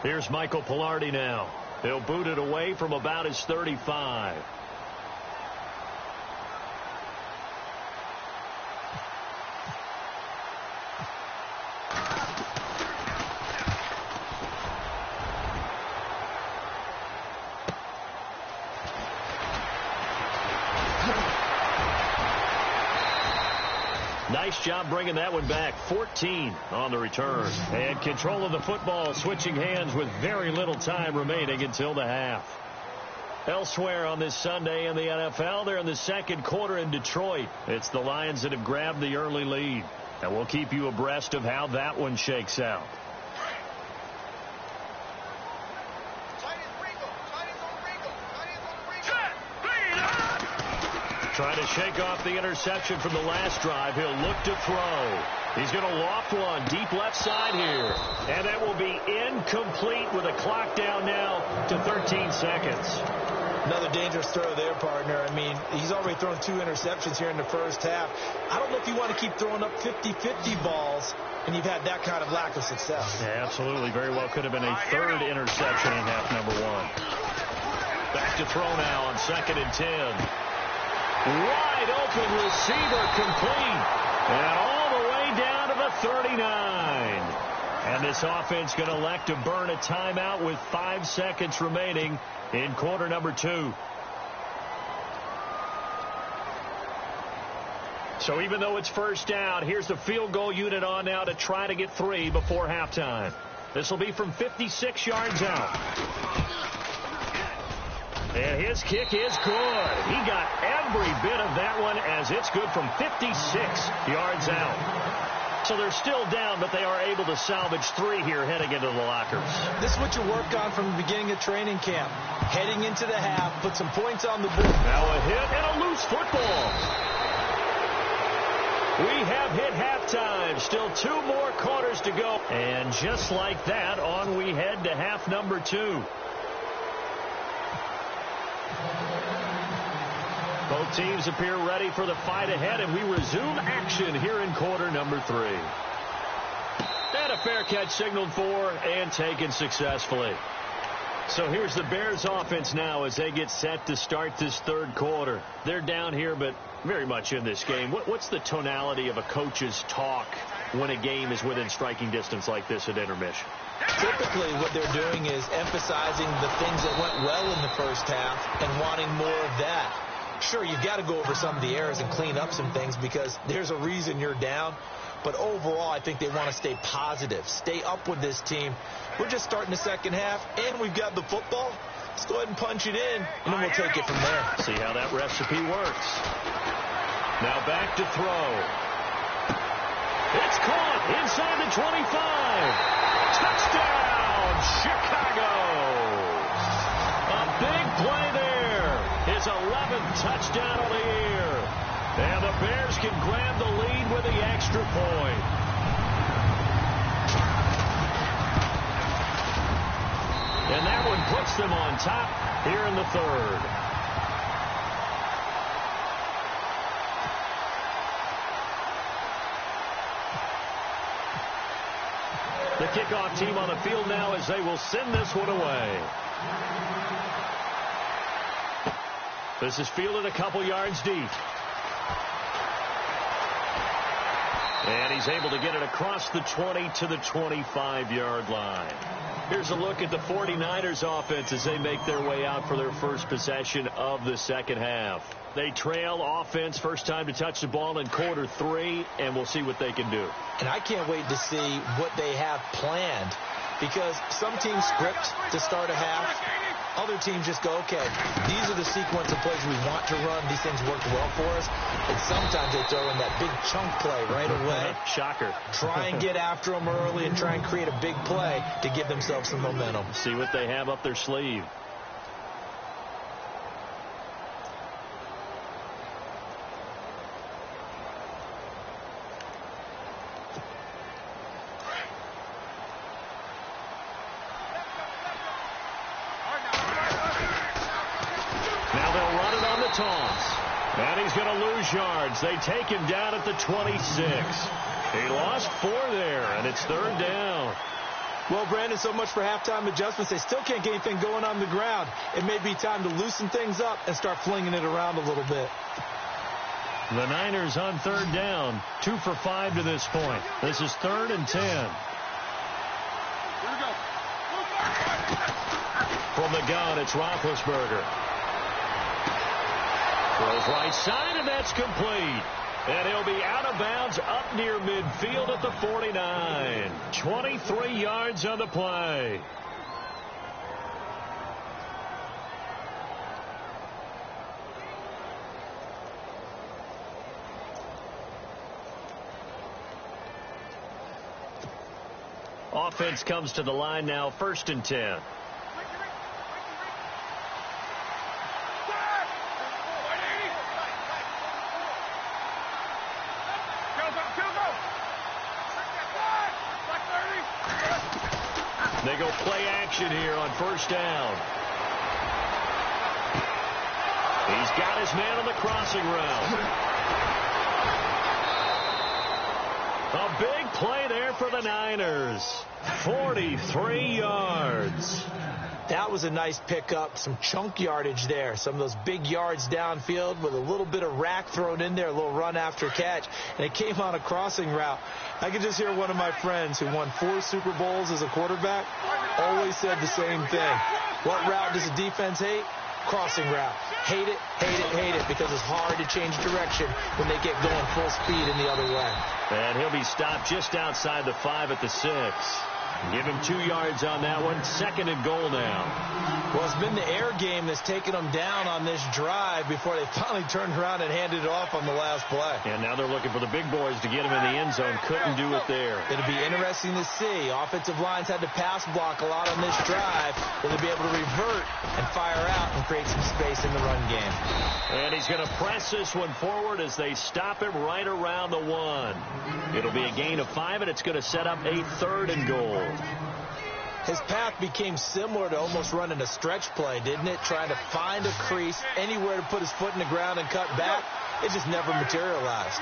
Here's Michael Pilardi now. He'll boot it away from about his 35. Nice job bringing that one back. 14 on the return. And control of the football switching hands with very little time remaining until the half. Elsewhere on this Sunday in the NFL, they're in the second quarter in Detroit. It's the Lions that have grabbed the early lead. And we'll keep you abreast of how that one shakes out. Trying to shake off the interception from the last drive. He'll look to throw. He's going to loft one deep left side here. And that will be incomplete with a clock down now to 13 seconds. Another dangerous throw there, partner. I mean, he's already thrown 2 interceptions here in the first half. I don't know if you want to keep throwing up 50-50 balls, and you've had that kind of lack of success. Yeah, absolutely. Very well could have been a third interception in half number 1. Back to throw now on 2nd and 10. Wide open receiver complete. And all the way down to the 39. And this offense going to elect to burn a timeout with 5 seconds remaining in quarter number 2. So even though it's first down, here's the field goal unit on now to try to get 3 before halftime. This will be from 56 yards out. And his kick is good. He got every bit of that one as it's good from 56 yards out. So they're still down, but they are able to salvage 3 here heading into the lockers. This is what you work on from the beginning of training camp. Heading into the half, put some points on the board. Now a hit and a loose football. We have hit halftime. Still 2 more quarters to go. And just like that, on we head to half number 2. Both teams appear ready for the fight ahead, and we resume action here in quarter number 3. And a fair catch signaled for and taken successfully. So here's the Bears offense now as they get set to start this third quarter. They're down here, but very much in this game. What's the tonality of a coach's talk when a game is within striking distance like this at intermission? Typically what they're doing is emphasizing the things that went well in the first half and wanting more of that. Sure, you've got to go over some of the errors and clean up some things because there's a reason you're down. But overall, I think they want to stay positive, stay up with this team. We're just starting the second half, and we've got the football. Let's go ahead and punch it in, and then we'll take it from there. See how that recipe works. Now back to throw. It's caught inside the 25. Touchdown, Chicago. A big play there. His 11th touchdown of the year. And the Bears can grab the lead with the extra point. And that one puts them on top here in the third. The kickoff team on the field now as they will send this one away. This is fielded a couple yards deep. And he's able to get it across the 20 to the 25-yard line. Here's a look at the 49ers offense as they make their way out for their first possession of the second half. They trail offense first time to touch the ball in quarter 3, and we'll see what they can do. And I can't wait to see what they have planned because some teams script to start a half. Other teams just go, okay, these are the sequence of plays we want to run. These things work well for us. And sometimes they throw in that big chunk play right away. Shocker. Try and get after them early and try and create a big play to give themselves some momentum. See what they have up their sleeve. And he's going to lose yards. They take him down at the 26. He lost 4 there, and it's third down. Well, Brandon, so much for halftime adjustments. They still can't get anything going on the ground. It may be time to loosen things up and start flinging it around a little bit. The Niners on third down, 2 for 5 to this point. This is 3rd and 10. Here we go. From the gun, it's Roethlisberger. Throws right side, and that's complete. And he'll be out of bounds up near midfield at the 49. 23 yards on the play. Offense comes to the line now, 1st and 10. They go play action here on 1st down. He's got his man on the crossing route. A big play there for the Niners. 43 yards. That was a nice pickup, some chunk yardage there. Some of those big yards downfield with a little bit of rack thrown in there, a little run after catch, and it came on a crossing route. I could just hear one of my friends who won 4 Super Bowls as a quarterback always said the same thing. What route does the defense hate? Crossing route. Hate it, hate it, hate it, because it's hard to change direction when they get going full speed in the other way. And he'll be stopped just outside the 5 at the 6. Give him 2 yards on that one. 2nd and goal now. Well, it's been the air game that's taken them down on this drive before they finally turned around and handed it off on the last play. And now they're looking for the big boys to get him in the end zone. Couldn't do it there. It'll be interesting to see. Offensive lines had to pass block a lot on this drive. Will they be able to revert and fire out and create some space in the run game? And he's going to press this one forward as they stop him right around the 1. It'll be a gain of 5, and it's going to set up a 3rd and goal. His path became similar to almost running a stretch play, didn't it? Trying to find a crease, anywhere to put his foot in the ground and cut back. It just never materialized.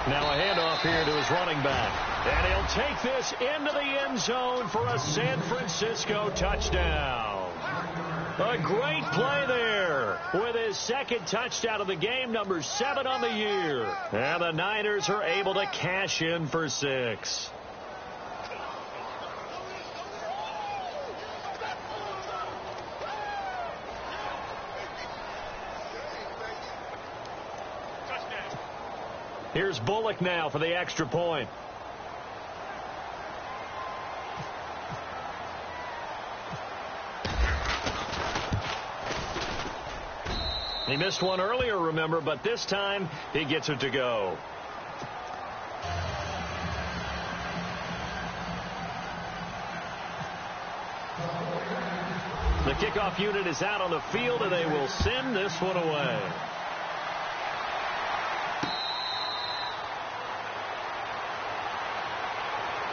Now a handoff here to his running back. And he'll take this into the end zone for a San Francisco touchdown. A great play there with his 2nd touchdown of the game, number 7 on the year. And the Niners are able to cash in for 6. Here's Bullock now for the extra point. He missed one earlier, remember, but this time he gets it to go. The kickoff unit is out on the field, and they will send this one away.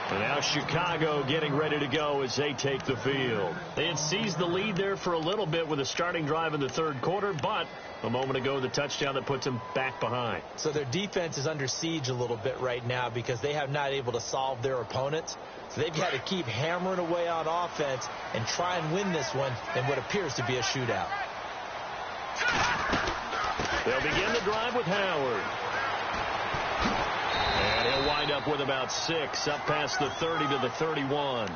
And now Chicago getting ready to go as they take the field. They had seized the lead there for a little bit with a starting drive in the 3rd quarter, but a moment ago the touchdown that puts them back behind. So their defense is under siege a little bit right now because they have not able to solve their opponents. So they've got to keep hammering away on offense and try and win this one in what appears to be a shootout. They'll begin the drive with Howard. And he'll wind up with about 6, up past the 30 to the 31.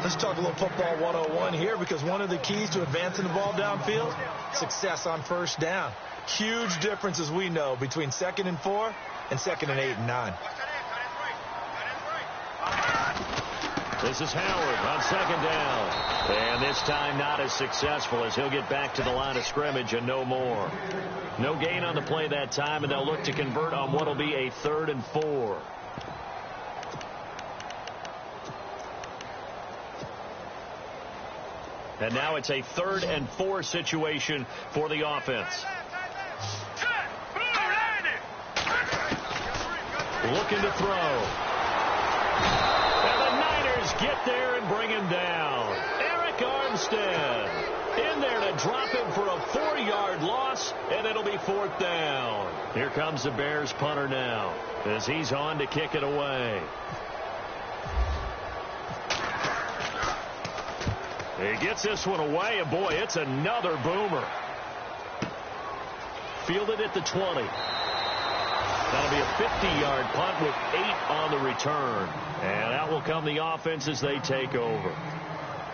Let's talk a little football 101 here, because one of the keys to advancing the ball downfield, success on 1st down. Huge difference, as we know, between 2nd and 4 and 2nd and 8 and 9. This is Howard on 2nd down. And this time not as successful, as he'll get back to the line of scrimmage and no more. No gain on the play that time, and they'll look to convert on what will be a 3rd and 4. And now it's a 3rd and 4 situation for the offense. Looking to throw. And the Niners get there and bring him down. Eric Armstead. In there to drop him for a 4-yard loss, and it'll be 4th down. Here comes the Bears punter now as he's on to kick it away. He gets this one away, and boy, it's another boomer. Fielded at the 20. That'll be a 50-yard punt with 8 on the return. And out will come the offense as they take over.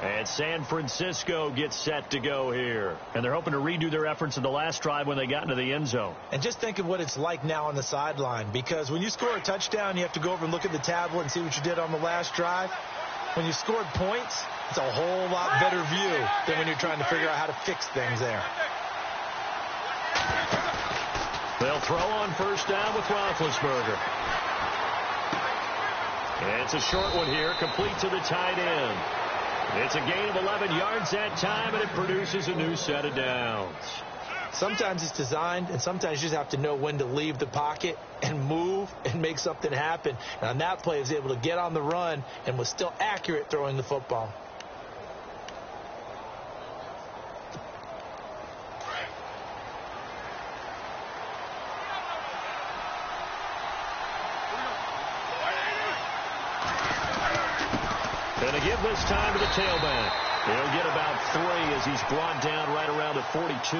And San Francisco gets set to go here. And they're hoping to redo their efforts in the last drive when they got into the end zone. And just think of what it's like now on the sideline. Because when you score a touchdown, you have to go over and look at the tablet and see what you did on the last drive. When you scored points, it's a whole lot better view than when you're trying to figure out how to fix things there. They'll throw on first down with Roethlisberger. And it's a short one here, complete to the tight end. It's a gain of 11 yards that time, and it produces a new set of downs. Sometimes it's designed, and sometimes you just have to know when to leave the pocket and move and make something happen. And on that play, he was able to get on the run and was still accurate throwing the football. Going to give this time to the tailback. He'll get about 3 as he's brought down right around the 42.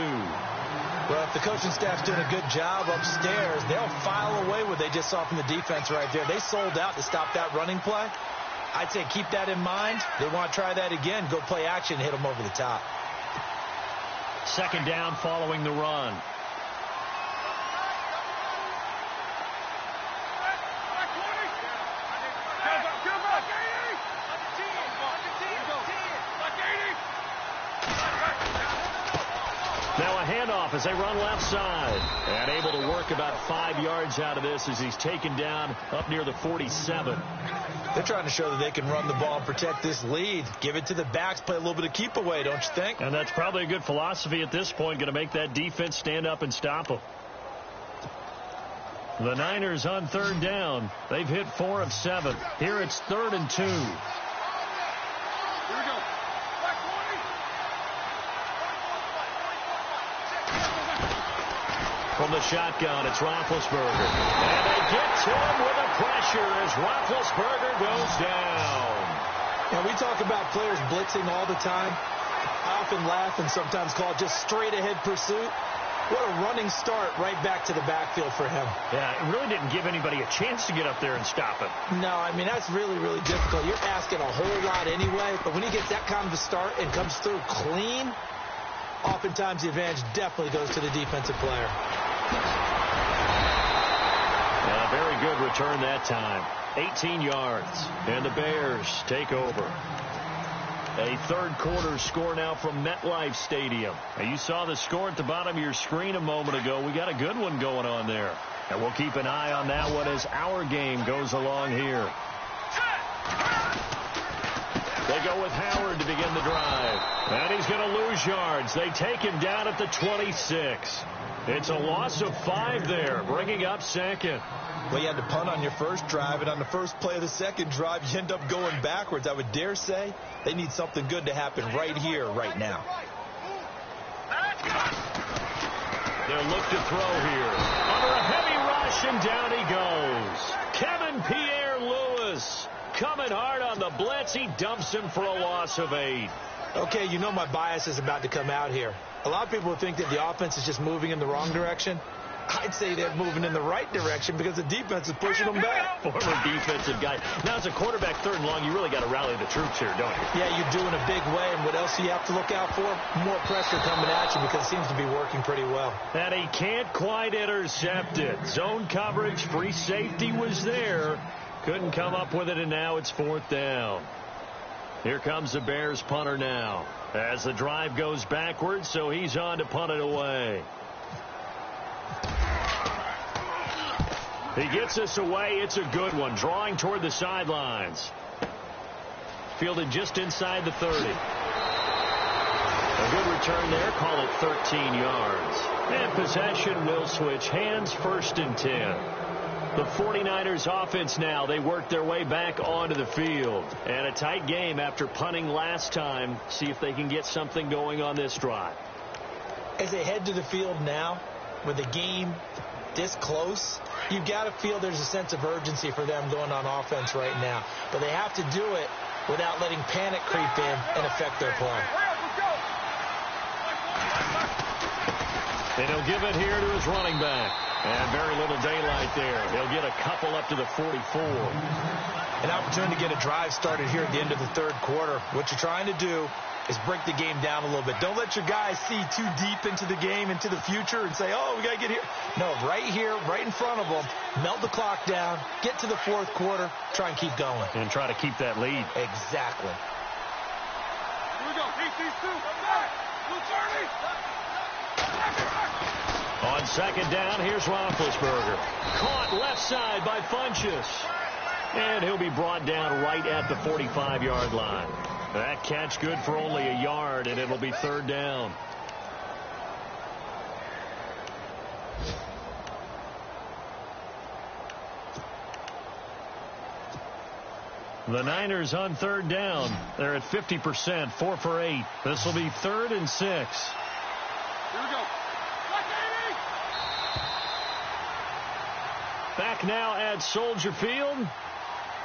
Well, if the coaching staff's doing a good job upstairs, they'll file away what they just saw from the defense right there. They sold out to stop that running play. I'd say keep that in mind. They want to try that again. Go play action and hit them over the top. 2nd down following the run. Now a handoff as they run left side. And able to work about 5 yards out of this as he's taken down up near the 47. They're trying to show that they can run the ball and protect this lead. Give it to the backs, play a little bit of keep away, don't you think? And that's probably a good philosophy at this point, going to make that defense stand up and stop them. The Niners on 3rd down. They've hit 4 of 7. Here it's 3rd and 2. From the shotgun, it's Roethlisberger. And they get to him with the pressure as Roethlisberger goes down. Now, we talk about players blitzing all the time. I often laugh and sometimes call it just straight-ahead pursuit. What a running start right back to the backfield for him. Yeah, it really didn't give anybody a chance to get up there and stop him. No, I mean, that's really, really difficult. You're asking a whole lot anyway, but when he gets that kind of a start and comes through clean, oftentimes the advantage definitely goes to the defensive player. And a very good return that time. 18 yards. And the Bears take over. A 3rd quarter score now from MetLife Stadium. Now, you saw the score at the bottom of your screen a moment ago. We got a good one going on there. And we'll keep an eye on that one as our game goes along here. They go with Howard to begin the drive. And he's going to lose yards. They take him down at the 26. It's a loss of 5 there, bringing up 2nd. Well, you had to punt on your first drive, and on the first play of the second drive, you end up going backwards. I would dare say they need something good to happen right here, right now. They'll look to throw here. Under a heavy rush, and down he goes. Kevin Pierre-Louis coming hard on the blitz. He dumps him for a loss of 8. Okay, you know my bias is about to come out here. A lot of people think that the offense is just moving in the wrong direction. I'd say they're moving in the right direction because the defense is pushing them back. Former defensive guy. Now, as a quarterback 3rd and long, you really got to rally the troops here, don't you? Yeah, you do in a big way. And what else do you have to look out for? More pressure coming at you because it seems to be working pretty well. And he can't quite intercept it. Zone coverage, free safety was there. Couldn't come up with it, and now it's 4th down. Here comes the Bears punter now as the drive goes backwards, so he's on to punt it away. He gets this away. It's a good one, drawing toward the sidelines. Fielded just inside the 30. A good return there. Call it 13 yards. And possession will switch hands. 1st and 10. The 49ers offense now. They work their way back onto the field. And a tight game after punting last time. See if they can get something going on this drive. As they head to the field now, with the game this close, you've got to feel there's a sense of urgency for them going on offense right now. But they have to do it without letting panic creep in and affect their play. And he'll give it here to his running back. And very little daylight there. He'll get a couple up to the 44. An opportunity to get a drive started here at the end of the third quarter. What you're trying to do is break the game down a little bit. Don't let your guys see too deep into the game, into the future, and say, oh, we got to get here. No, right here, right in front of them, melt the clock down, get to the fourth quarter, try and keep going. And try to keep that lead. Exactly. Here we go. These two. Come back. Blue 30. On second down, here's Roethlisberger. Caught left side by Funchess. And he'll be brought down right at the 45-yard line. That catch good for only a yard, and it'll be third down. The Niners on third down. They're at 50%, 4 for 8. This will be 3rd and 6. Here we go. Back now at Soldier Field.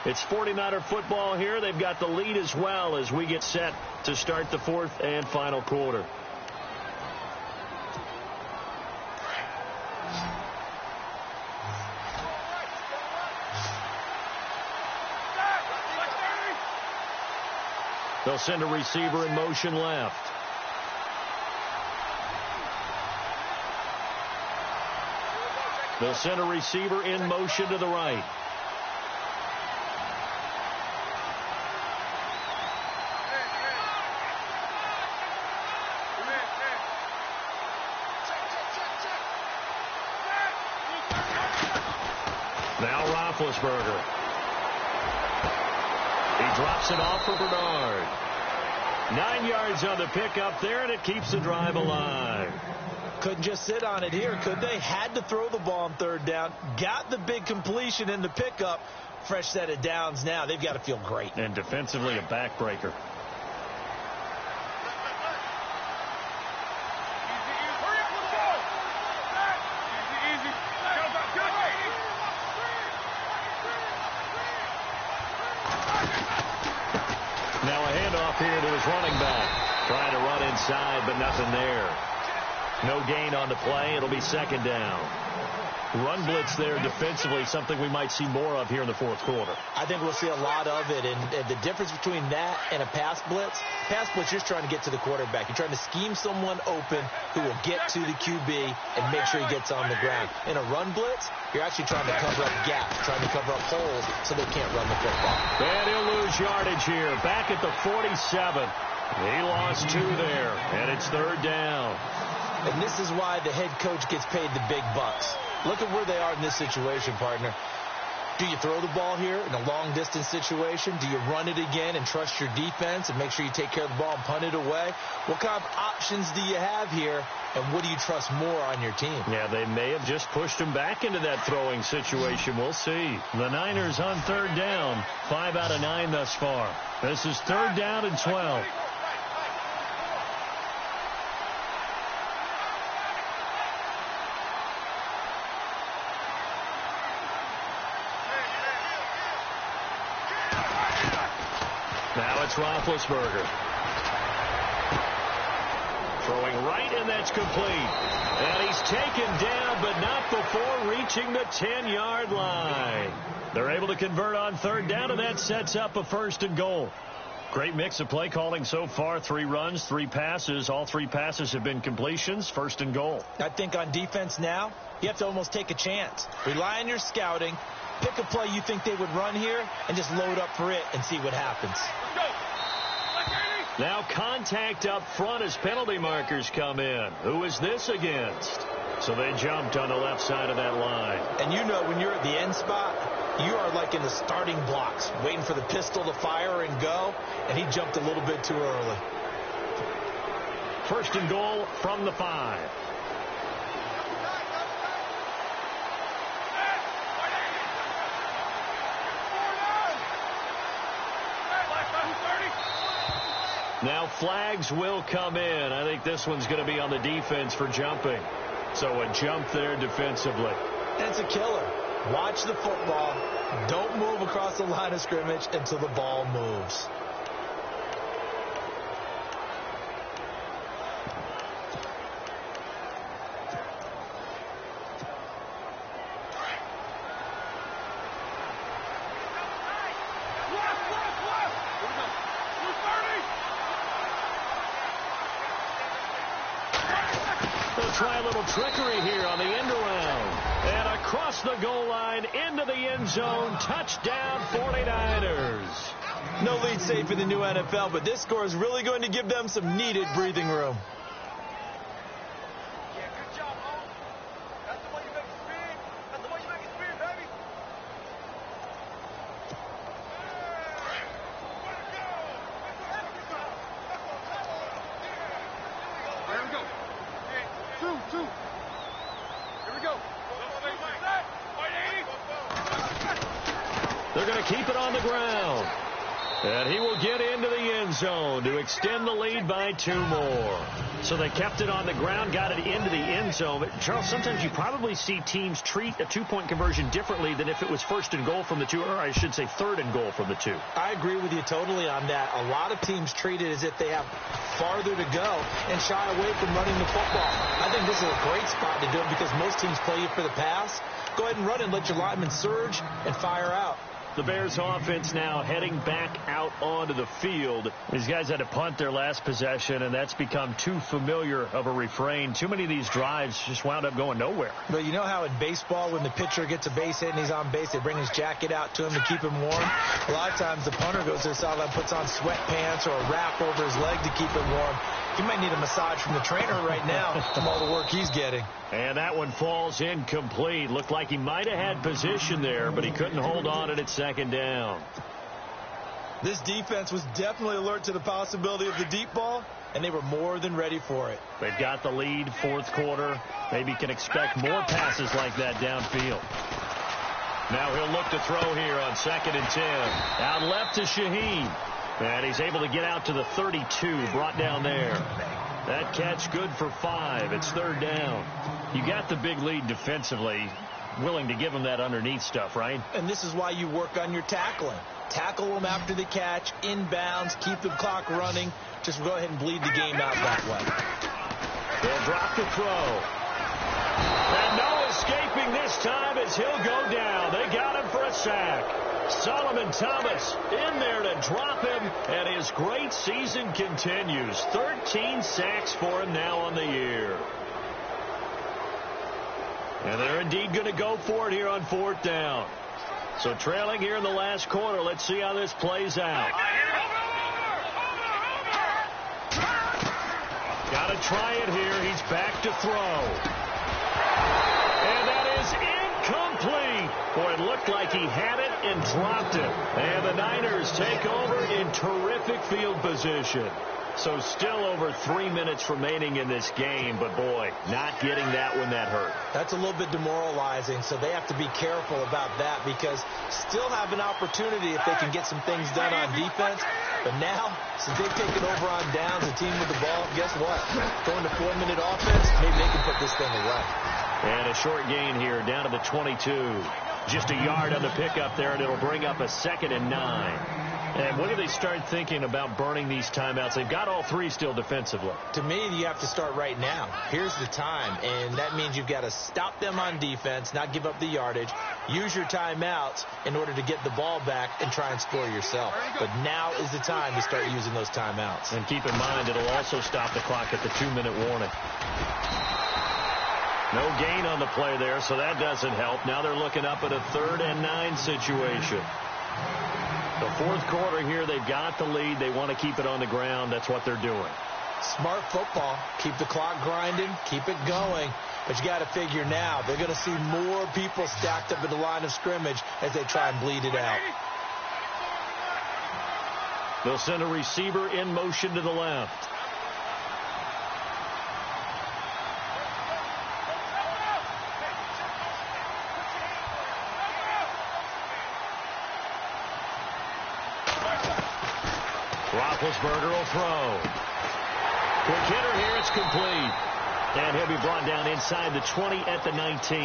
It's 49er football here. They've got the lead as well as we get set to start the fourth and final quarter. They'll send a receiver in motion left. They'll send a receiver in motion to the right. Now Roethlisberger. He drops it off for Bernard. 9 yards on the pickup there, and it keeps the drive alive. Couldn't just sit on it here, could they? Had to throw the ball on third down. Got the big completion in the pickup. Fresh set of downs now. They've got to feel great. And defensively a backbreaker. Now a handoff here to his running back. Trying to run inside, but nothing there. No gain on the play. It'll be second down. Run blitz there defensively, something we might see more of here in the fourth quarter. I think we'll see a lot of it. And the difference between that and a pass blitz, you're just trying to get to the quarterback. You're trying to scheme someone open who will get to the QB and make sure he gets on the ground. In a run blitz, you're actually trying to cover up gaps, trying to cover up holes so they can't run the football. And he'll lose yardage here. Back at the 47. He lost 2 there, and it's third down. And this is why the head coach gets paid the big bucks. Look at where they are in this situation, partner. Do you throw the ball here in a long-distance situation? Do you run it again and trust your defense and make sure you take care of the ball and punt it away? What kind of options do you have here, and what do you trust more on your team? Yeah, they may have just pushed him back into that throwing situation. We'll see. The Niners on third down, 5 out of 9 thus far. This is third down and 12. Now it's Roethlisberger. Throwing right, and that's complete. And he's taken down, but not before reaching the 10-yard line. They're able to convert on third down, and that sets up a 1st and goal. Great mix of play calling so far. 3 runs, 3 passes. All 3 passes have been completions. 1st and goal. I think on defense now, you have to almost take a chance. Rely on your scouting. Pick a play you think they would run here and just load up for it and see what happens. Now contact up front as penalty markers come in. Who is this against? So they jumped on the left side of that line. And you know when you're at the end spot, you are like in the starting blocks, waiting for the pistol to fire and go, and he jumped a little bit too early. 1st and goal from the 5. Now flags will come in. I think this one's going to be on the defense for jumping. So a jump there defensively. It's a killer. Watch the football. Don't move across the line of scrimmage until the ball moves. Try a little trickery here on the end around. And across the goal line into the end zone. Touchdown 49ers. No lead safe in the new NFL, but this score is really going to give them some needed breathing room. Yeah, good job, Holmes. That's the way you make it spin. That's the way you make it spin, baby. Here we go. Two. Here we go. They're going to keep it on the ground. And he will get into the end zone to extend the lead by 2 more. So they kept it on the ground, got it into the end zone. But Charles, sometimes you probably see teams treat a 2-point conversion differently than if it was first and goal from the 2, or I should say third and goal from the 2. I agree with you totally on that. A lot of teams treat it as if they have farther to go and shy away from running the football. I think this is a great spot to do it because most teams play you for the pass. Go ahead and run and let your linemen surge and fire out. The Bears offense now heading back out onto the field. These guys had to punt their last possession, and that's become too familiar of a refrain. Too many of these drives just wound up going nowhere. But you know how in baseball, when the pitcher gets a base hit and he's on base, they bring his jacket out to him to keep him warm? A lot of times the punter goes to the sideline, puts on sweatpants or a wrap over his leg to keep him warm. He might need a massage from the trainer right now from all the work he's getting. And that one falls incomplete. Looked like he might have had position there, but he couldn't hold on at second down. This defense was definitely alert to the possibility of the deep ball, and they were more than ready for it. They've got the lead, fourth quarter. Maybe can expect more passes like that downfield. Now he'll look to throw here on 2nd and 10. Out left to Shaheen. And he's able to get out to the 32, brought down there. That catch good for 5. It's 3rd down. You got the big lead defensively. Willing to give him that underneath stuff, right? And this is why you work on your tackling. Tackle them after the catch, inbounds, keep the clock running. Just go ahead and bleed the game out that way. They'll drop the throw. And no escaping this time as he'll go down. They got him for a sack. Solomon Thomas in there to drop him, and his great season continues. 13 sacks for him now on the year. And they're indeed going to go for it here on 4th down. So trailing here in the last quarter. Let's see how this plays out. Got to try it here. He's back to throw. And that is incomplete. Boy, it looked like he had it and dropped it. And the Niners take over in terrific field position. So still over 3 minutes remaining in this game, but boy, not getting that when that hurt. That's a little bit demoralizing, so they have to be careful about that because still have an opportunity if they can get some things done on defense. But now, since they've taken over on downs, the team with the ball, guess what? Going to 4-minute offense, maybe they can put this thing away. And a short gain here down to the 22. Just a yard on the pickup there, and it'll bring up a 2nd and 9. And when do they start thinking about burning these timeouts? They've got all 3 still defensively. To me, you have to start right now. Here's the time, and that means you've got to stop them on defense, not give up the yardage, use your timeouts in order to get the ball back and try and score yourself. But now is the time to start using those timeouts. And keep in mind, it'll also stop the clock at the 2-minute warning. No gain on the play there, so that doesn't help. Now they're looking up at a 3rd and 9 situation. The fourth quarter here, they've got the lead. They want to keep it on the ground. That's what they're doing. Smart football. Keep the clock grinding. Keep it going. But you got to figure now, they're going to see more people stacked up at the line of scrimmage as they try and bleed it out. They'll send a receiver in motion to the left. Roethlisberger will throw. Quick hitter here. It's complete. And he'll be brought down inside the 20 at the 19.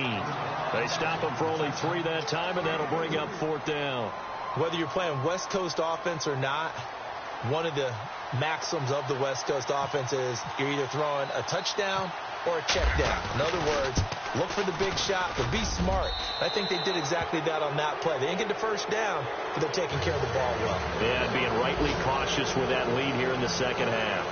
They stop him for only 3 that time, and that'll bring up 4th down. Whether you're playing West Coast offense or not, one of the maxims of the West Coast offense is you're either throwing a touchdown or a check down. In other words, look for the big shot, but be smart. I think they did exactly that on that play. They didn't get the first down, but they're taking care of the ball well. Yeah, being rightly cautious with that lead here in the second half.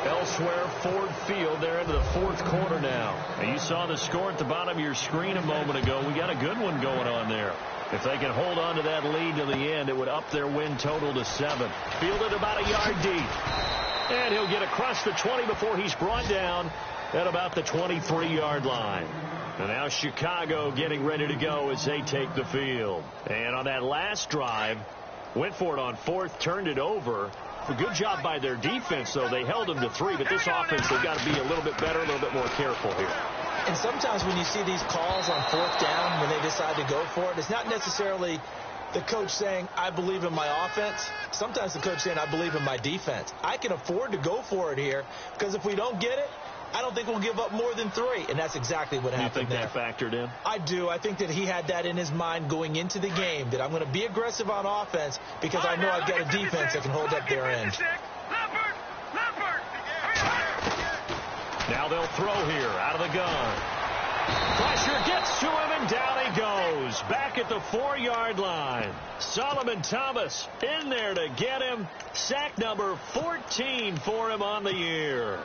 Elsewhere, Ford Field, they're into the 4th quarter now. And you saw the score at the bottom of your screen a moment ago. We got a good one going on there. If they can hold on to that lead to the end, it would up their win total to 7. Fielded about a yard deep. And he'll get across the 20 before he's brought down at about the 23-yard line. And now Chicago getting ready to go as they take the field. And on that last drive, went for it on 4th, turned it over. A good job by their defense, though. They held them to 3, but this offense, they've got to be a little bit better, a little bit more careful here. And sometimes when you see these calls on 4th down, when they decide to go for it, it's not necessarily the coach saying, I believe in my offense. Sometimes the coach saying, I believe in my defense. I can afford to go for it here, because if we don't get it, I don't think we'll give up more than 3, and that's exactly what happened there. You think that factored in? I do. I think that he had that in his mind going into the game, that I'm going to be aggressive on offense because I know I've got a defense that can hold up their end. Now they'll throw here out of the gun. Pressure gets to him, and down he goes. Back at the 4-yard line. Solomon Thomas in there to get him. Sack number 14 for him on the year.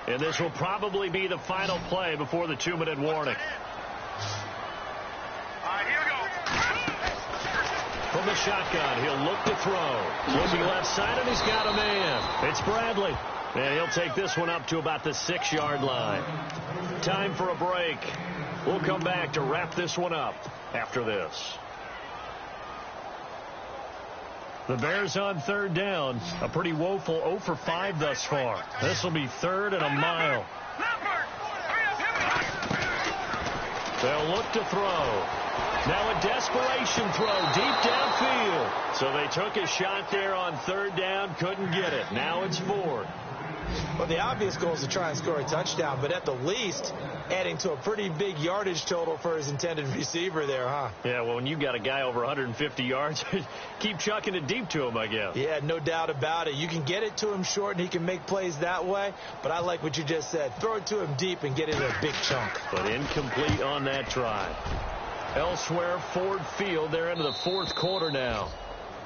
And this will probably be the final play before the 2-minute warning. Here we go. From the shotgun, he'll look to throw. Looking left side, and he's got a man. It's Bradley. And he'll take this one up to about the 6-yard line. Time for a break. We'll come back to wrap this one up after this. The Bears on 3rd down. A pretty woeful 0 for 5 thus far. This will be 3rd and a mile. They'll look to throw. Now a desperation throw deep downfield. So they took a shot there on 3rd down, couldn't get it. Now it's 4th. Well, the obvious goal is to try and score a touchdown, but at the least, adding to a pretty big yardage total for his intended receiver there, huh? Yeah, well, when you've got a guy over 150 yards, keep chucking it deep to him, I guess. Yeah, no doubt about it. You can get it to him short, and he can make plays that way, but I like what you just said. Throw it to him deep and get it in a big chunk. But incomplete on that try. Elsewhere, Ford Field, they're into the 4th quarter now.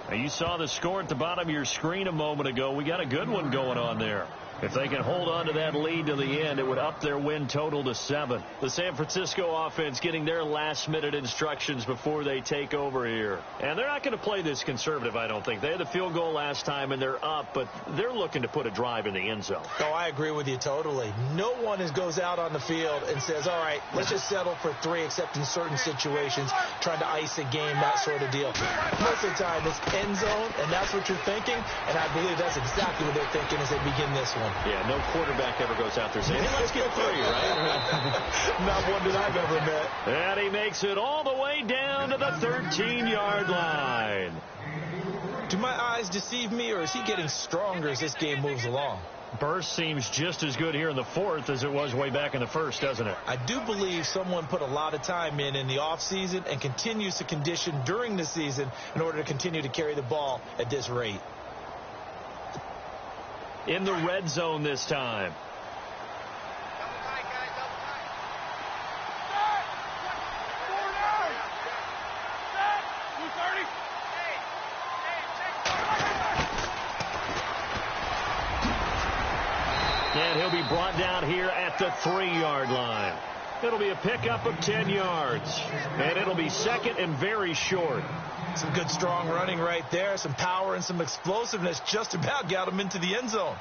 Now, you saw the score at the bottom of your screen a moment ago. We got a good one going on there. If they can hold on to that lead to the end, it would up their win total to 7. The San Francisco offense getting their last-minute instructions before they take over here. And they're not going to play this conservative, I don't think. They had the field goal last time, and they're up, but they're looking to put a drive in the end zone. Oh, I agree with you totally. No one goes out on the field and says, all right, let's just settle for 3, except in certain situations, trying to ice a game, that sort of deal. Most of the time, it's end zone, and that's what you're thinking, and I believe that's exactly what they're thinking as they begin this one. Yeah, no quarterback ever goes out there saying, hey, let's get 3, right? Not one that I've ever met. And he makes it all the way down to the 13-yard line. Do my eyes deceive me, or is he getting stronger as this game moves along? Burst seems just as good here in the 4th as it was way back in the 1st, doesn't it? I do believe someone put a lot of time in the offseason and continues to condition during the season in order to continue to carry the ball at this rate. In the red zone this time. And he'll be brought down here at the 3-yard line. It'll be a pickup of 10 yards. And it'll be 2nd and very short. Some good strong running right there. Some power and some explosiveness just about got him into the end zone.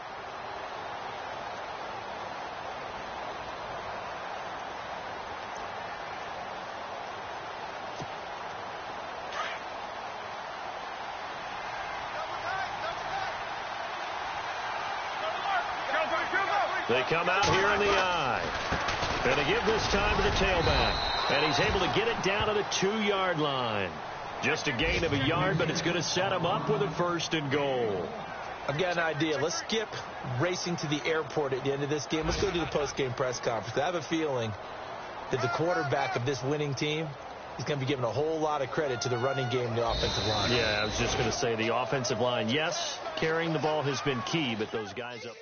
They come out here in the eye. Going to give this time to the tailback. And he's able to get it down to the 2-yard line. Just a gain of a yard, but it's going to set him up with a 1st and goal. I've got an idea. Let's skip racing to the airport at the end of this game. Let's go to the post-game press conference. I have a feeling that the quarterback of this winning team is going to be given a whole lot of credit to the running game and the offensive line. Yeah, I was just going to say the offensive line, yes, carrying the ball has been key, but those guys up